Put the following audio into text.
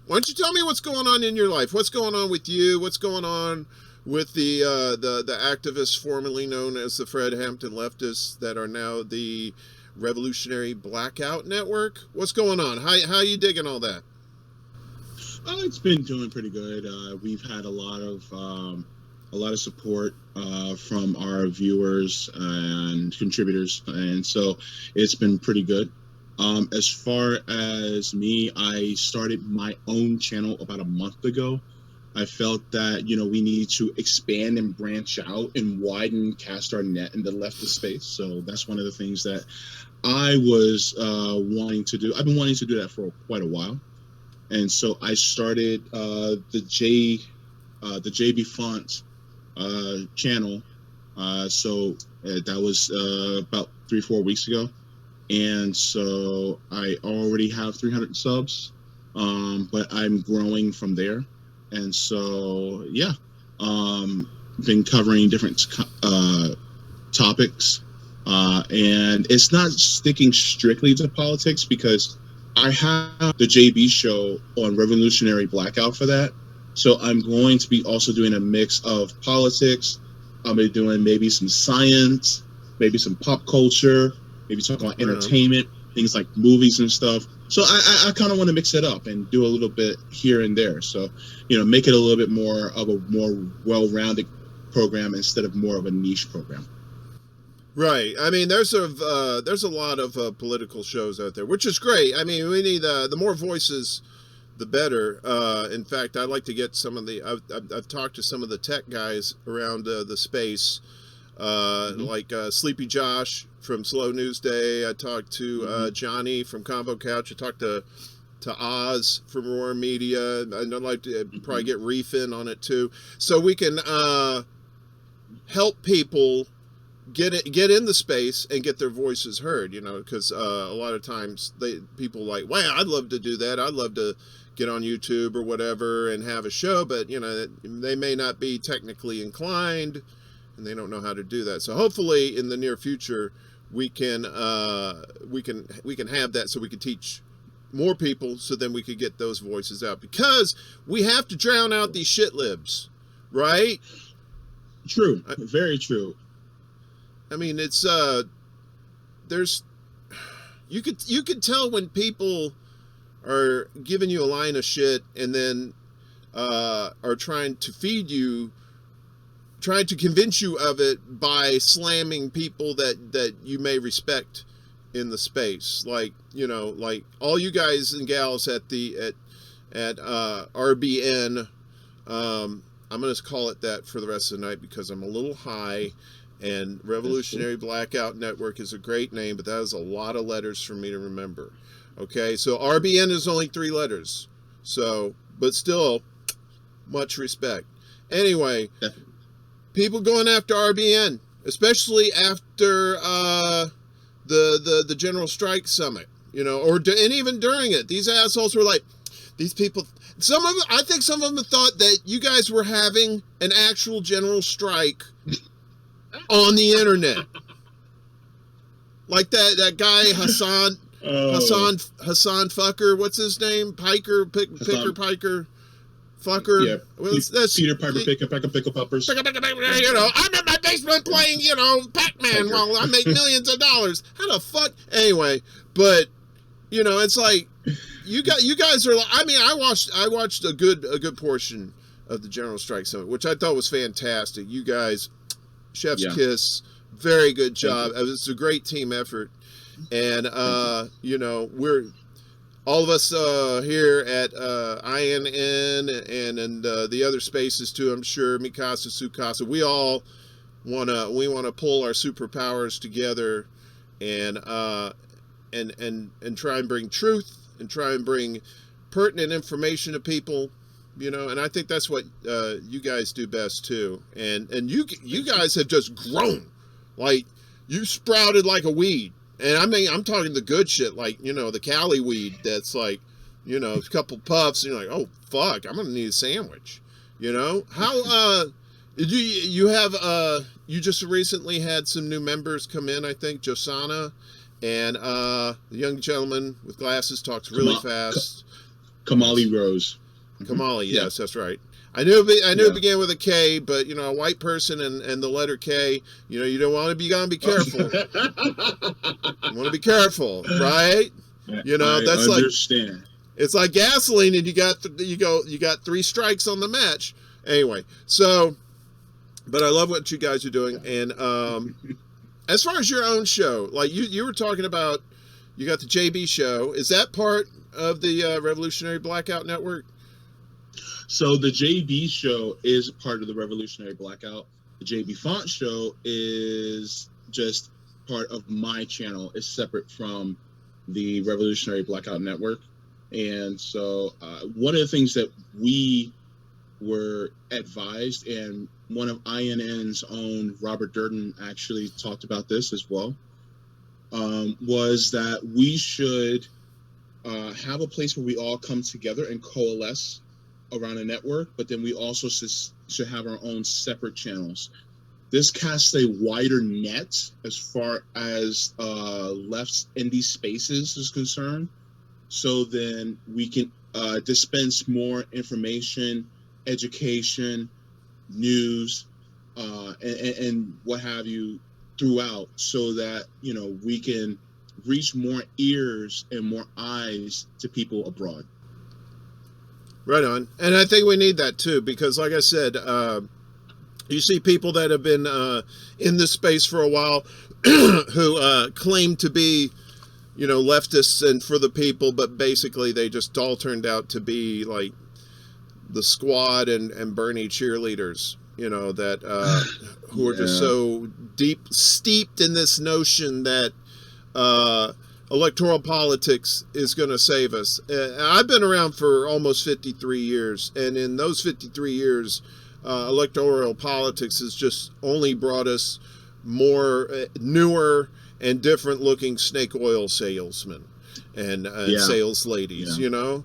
Why don't you tell me what's going on in your life? What's going on with you? What's going on with the activists formerly known as the Fred Hampton leftists that are now the Revolutionary Blackout Network? What's going on? How you digging all that? It's been doing pretty good. We've had a lot of support from our viewers and contributors, and so it's been pretty good. As far as me, I started my own channel about a month ago. I felt that, we need to expand and branch out and cast our net in the leftist space. So that's one of the things that I was wanting to do. I've been wanting to do that for quite a while. And so I started the JayBefaunt channel. So that was about 3-4 weeks ago. And so I already have 300 subs, but I'm growing from there. And so, yeah, been covering different topics. And it's not sticking strictly to politics because I have the JayBe show on Revolutionary Blackout for that. So I'm going to be also doing a mix of politics. I'll be doing maybe some science, maybe some pop culture, maybe talk about entertainment, things like movies and stuff. So I kind of want to mix it up and do a little bit here and there. So, make it a little bit more of a more well-rounded program instead of more of a niche program. Right. I mean, there's a lot of political shows out there, which is great. I mean, we need the more voices, the better. In fact, I'd like to get some of the. I've talked to some of the tech guys around the space, like Sleepy Josh from Slow News Day. I talked to Johnny from Convo Couch. I talked to Oz from Roar Media. I'd like to probably get Reef in on it too, so we can help people get in the space and get their voices heard. Because a lot of times people like, wow, I'd love to do that. I'd love to get on YouTube or whatever and have a show, but they may not be technically inclined and they don't know how to do that. So hopefully in the near future we can have that, so we can teach more people, so then we could get those voices out, because we have to drown out these shit libs, right? True. Very true. I mean, it's there's you could tell when people are giving you a line of shit and then are trying to feed you, trying to convince you of it by slamming people that you may respect in the space, like like all you guys and gals at RBN. I'm gonna call it that for the rest of the night because I'm a little high. And Revolutionary Blackout Network is a great name, but that is a lot of letters for me to remember. Okay, so RBN is only 3 letters. So, but still, much respect. Anyway, people going after RBN, especially after the General Strike Summit, and even during it, these assholes were like, these people. I think some of them thought that you guys were having an actual general strike on the internet, like that guy Hassan fucker, what's his name, Piker fucker, yeah, that's Peter Piper pickle peppers. I'm in my basement playing Pac-Man while I make millions of dollars. How the fuck? Anyway, but it's like you guys are. I mean, I watched a good portion of the General Strike Summit, which I thought was fantastic. You guys, chef's kiss, very good job. It's a great team effort, and we're all of us here at INN and the other spaces too. I'm sure Mikasa, Sukasa. We all wanna pull our superpowers together, and try and bring truth and try and bring pertinent information to people. And I think that's what you guys do best too. And you guys have just grown, like you sprouted like a weed. And I mean, I'm talking the good shit, like the Cali weed that's like, a couple puffs, and you're like, oh fuck, I'm gonna need a sandwich. How you have you just recently had some new members come in, I think, Josana, and the young gentleman with glasses talks really fast. Kamali Rose. Kamali, Yeah. yes, that's right. I knew Yeah. it began with a K, but you know, a white person and the letter K, you know, you don't want to be, you gotta be careful. You want to be careful, right? You know, I that's understand. it's like gasoline, and you got 3 strikes on the match. Anyway, so, but I love what you guys are doing, and as far as your own show, like you were talking about, you got the JayBe show. Is that part of the Revolutionary Blackout Network? So the JayBe show is part of the Revolutionary Blackout. The JayBefaunt show is just part of my channel. It's separate from the Revolutionary Blackout Network. And so one of the things that we were advised, and one of INN's own, Robert Durden, actually talked about this as well, was that we should have a place where we all come together and coalesce around a network, but then we also should have our own separate channels. This casts a wider net as far as left indie spaces is concerned. So then we can dispense more information, education, news, and what have you throughout, so that, you know, we can reach more ears and more eyes to people abroad. Right on. And I think we need that too, because like I said, you see people that have been in this space for a while who claim to be, you know, leftists and for the people, but basically they just all turned out to be like the Squad and Bernie cheerleaders, you know, that who are just so steeped in this notion that electoral politics is going to save us. I've been around for almost 53 years, and in those 53 years, electoral politics has just only brought us more newer and different looking snake oil salesmen and sales ladies, you know?